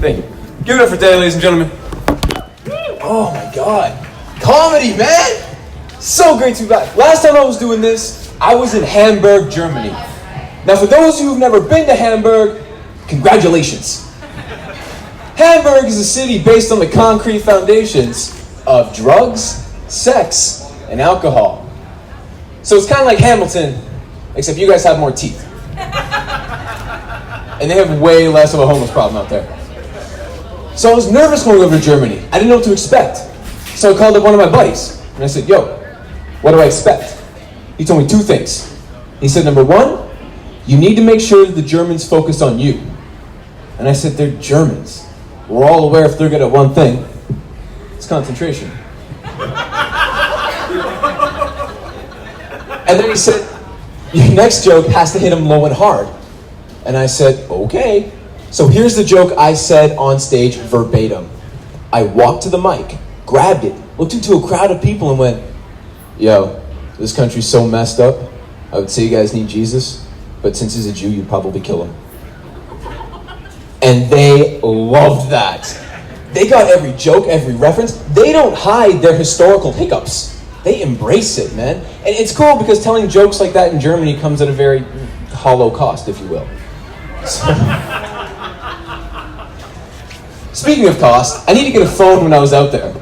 Thank you. Give it up for Day, ladies and gentlemen. Oh my God. Comedy, man! So great to be back. Last time I was doing this, I was in Hamburg, Germany. Now for those of you who've never been to Hamburg, congratulations. Hamburg is a city based on the concrete foundations of drugs, sex, and alcohol. So it's kind of like Hamilton, except you guys have more teeth. And they have way less of a homeless problem out there. So I was nervous going over to Germany. I didn't know what to expect. So I called up one of my buddies, and I said, yo, what do I expect? He told me two things. He said, number one, you need to make sure that the Germans focus on you. And I said, they're Germans. We're all aware if they're good at one thing, it's concentration. And then he said, your next joke has to hit them low and hard. And I said, okay. So here's the joke I said on stage verbatim. I walked to the mic, grabbed it, looked into a crowd of people and went, yo, this country's so messed up, I would say you guys need Jesus, but since he's a Jew, you'd probably kill him. And they loved that. They got every joke, every reference. They don't hide their historical hiccups. They embrace it, man. And it's cool because telling jokes like that in Germany comes at a very hollow cost, if you will. So, speaking of cost, I need to get a phone when I was out there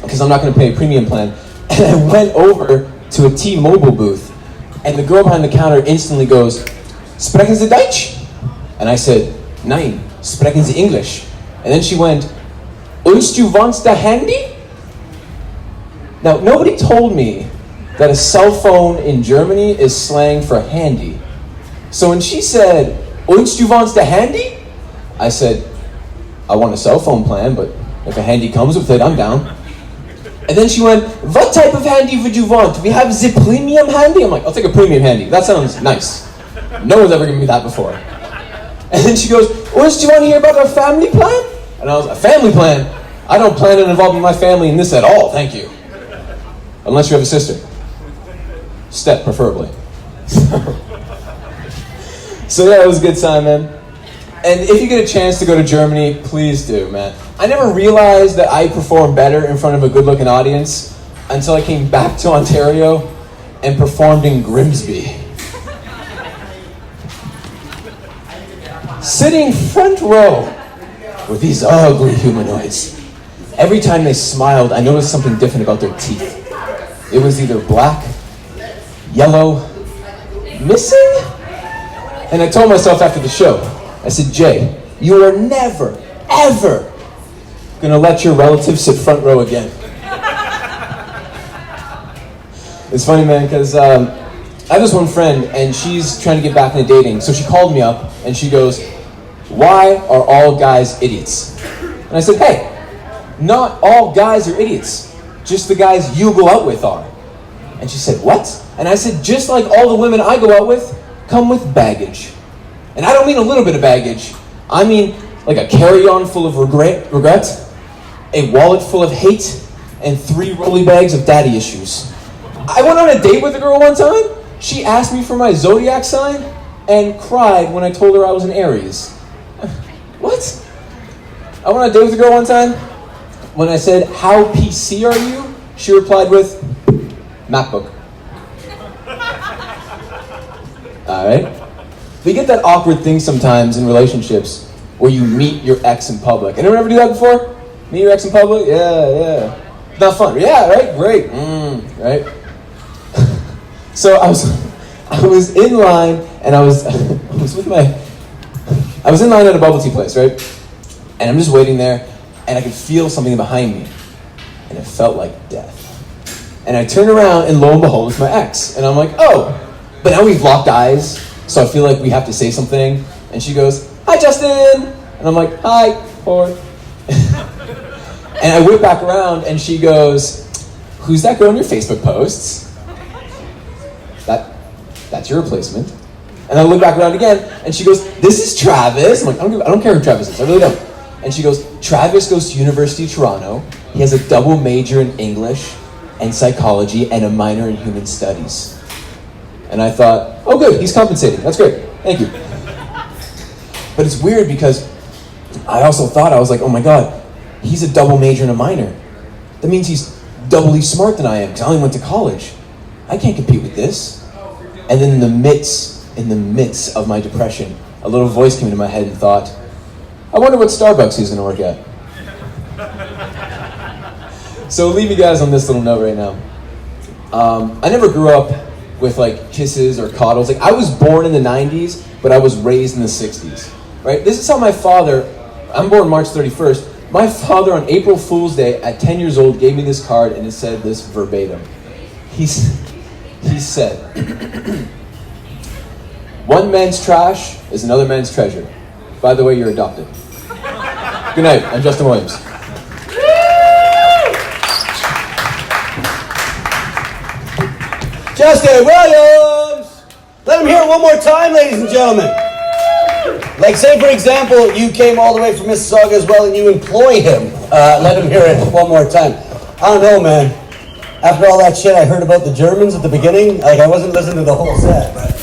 because I'm not going to pay a premium plan. And I went over to a T-Mobile booth and the girl behind the counter instantly goes, "Sprechen Sie Deutsch?" And I said, "Nein, sprechen Sie English." And then she went, "Und du wants the handy?" Now, nobody told me that a cell phone in Germany is slang for handy. So when she said, "Und du wants the handy?" I said, "I want a cell phone plan, but if a handy comes with it, I'm down." And then she went, "What type of handy would you want? We have the premium handy." I'm like, "I'll take a premium handy. That sounds nice. No one's ever given me that before." And then she goes, "Und do you want to hear about our family plan?" And I was like, "A family plan? I don't plan on involving my family in this at all, thank you. Unless you have a sister. Step, preferably." So yeah, it was a good time, man. And if you get a chance to go to Germany, please do, man. I never realized that I performed better in front of a good-looking audience until I came back to Ontario and performed in Grimsby. Sitting front row were these ugly humanoids. Every time they smiled, I noticed something different about their teeth. It was either black, yellow, missing? And I told myself after the show, I said, "Jay, you are never, ever gonna let your relatives sit front row again." It's funny, man, because I have this one friend, and she's trying to get back into dating. So she called me up, and she goes, "Why are all guys idiots?" And I said, "Hey, not all guys are idiots. Just the guys you go out with are." And she said, "What?" And I said, "Just like all the women I go out with come with baggage. And I don't mean a little bit of baggage. I mean like a carry-on full of regret, a wallet full of hate, and 3 rolly bags of daddy issues." I went on a date with a girl one time. She asked me for my zodiac sign and cried when I told her I was an Aries. What? I went on a date with a girl one time. When I said, "How PC are you?" she replied with, "MacBook." Alright? We get that awkward thing sometimes in relationships where you meet your ex in public. Anyone ever do that before? Meet your ex in public? Yeah. Not fun. Yeah, right? Great. Right? So I was in line and I was in line at a bubble tea place, right? And I'm just waiting there and I could feel something behind me. And it felt like death. And I turned around and lo and behold, it's my ex. And I'm like, "Oh, but now we've locked eyes, so I feel like we have to say something." And she goes, "Hi, Justin." And I'm like, "Hi, Ford." And I whip back around and she goes, "Who's that girl in your Facebook posts?" That's your replacement. And I look back around again and she goes, "This is Travis." I'm like, I don't care who Travis is, I really don't. And she goes, "Travis goes to University of Toronto. He has a double major in English and psychology and a minor in human studies." And I thought, "Oh good, he's compensating. That's great. Thank you." But it's weird because I also thought, I was like, oh my God, he's a double major and a minor. That means he's doubly smart than I am, because I only went to college. I can't compete with this. And then in the midst of my depression, a little voice came into my head and thought, I wonder what Starbucks he's going to work at. So I'll leave you guys on this little note right now. I never grew up with like kisses or coddles. Like I was born in the 90s, but I was raised in the 60s. Right? This is how my father, I'm born March 31st, my father on April Fool's Day at 10 years old gave me this card and it said this verbatim. He said, one man's trash is another man's treasure. By the way, you're adopted. Good night, I'm Justin Williams. Justin Williams! Let him hear it one more time, ladies and gentlemen. Like, say, for example, you came all the way from Mississauga as well and you employ him. Let him hear it one more time. I don't know, man. After all that shit I heard about the Germans at the beginning, like, I wasn't listening to the whole set, but...